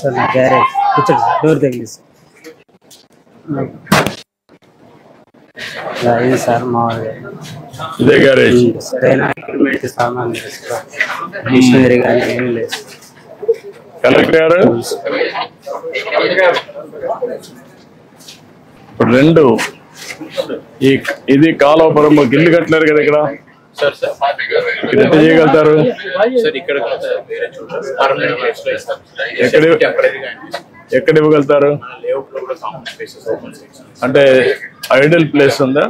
Sir నా garage కూర్చోండి sir door తగిలిసి ఇది సార్ ఇదే గ్యారేజ్ సామాన్ మిషనరీ కానీ ఏం లేదు. కలెక్టర్ గారు ఇప్పుడు రెండు ఇది కాలువపురం గిల్లు కట్టలేరు కదా ఇక్కడ ఇక్కడ ఎంత చేయగలుగుతారు? ఎక్కడ ఇవ్వగలుగుతారు? అంటే ఐడల్ ప్లేస్ ఉందా?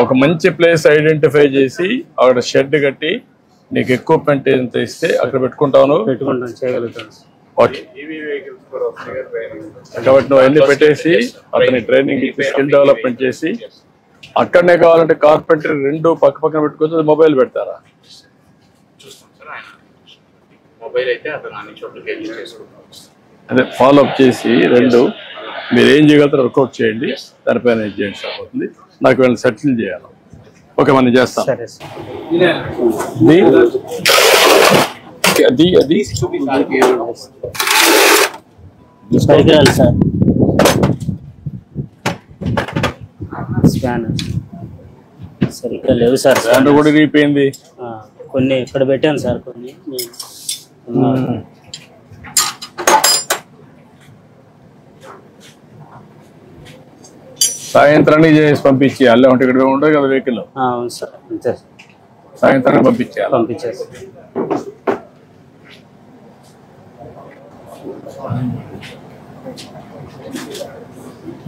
ఒక మంచి ప్లేస్ ఐడెంటిఫై చేసి అక్కడ షెడ్ కట్టి నీకు ఎక్విప్మెంట్ ఎంత ఇస్తే అక్కడ పెట్టుకుంటాను. చేయగలుగుతాను. ఓకే, కాబట్టి నువ్వు అన్ని పెట్టేసి అతని ట్రైనింగ్ ఇచ్చి స్కిల్ డెవలప్మెంట్ చేసి అక్కడనే కావాలంటే కార్పెంటరీ రెండు పక్క పక్కన పెట్టుకొని మొబైల్ పెడతారా? అదే ఫాలో అప్ చేసి రెండు మీరు ఏం చేయగలుగుతారో వర్కౌట్ చేయండి, దానిపైన ఏం చేయండి సరిపోతుంది. నాకు వీళ్ళని సెటిల్ చేయాలి. ఓకే, మనం చేస్తాం. అది అది పరికరాలు సార్, స్కానర్ సార్ ఇక్కడ లేవు సార్. స్కానర్ కూడా రీపోయింది. కొన్ని ఇక్కడ పెట్టాను సార్, కొన్ని సాయంత్రానికి చేసి పంపించేయాలి. అంటే ఇక్కడ ఉంటుంది కదా వెహికల్. అవును సార్, అంతే సాయంత్రానికి పంపించేయాలి. పంపించేసి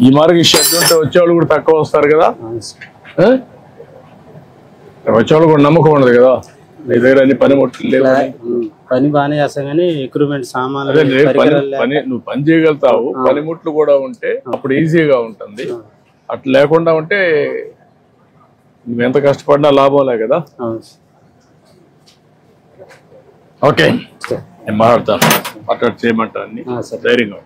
ఈ మార్గం షెడ్ ఉంటే వచ్చేవాళ్ళు కూడా తక్కువ వస్తారు కదా. వచ్చేవాళ్ళు కూడా నమ్మకం ఉండదు కదా నీ దగ్గర అన్ని పనిముట్లు లేవు. పని బాగానే చేస్తాం కానీ ఎక్విప్మెంట్ సామాన్లు పని నువ్వు పని చేయగలుగుతావు. పనిముట్లు కూడా ఉంటే అప్పుడు ఈజీగా ఉంటుంది. అట్లా లేకుండా ఉంటే నువ్వు ఎంత కష్టపడినా లాభంలే కదా. ఓకే, నేను మాట్లాడతాను. మాట్లాడి చేయమంటాను అన్ని ధైర్యంగా.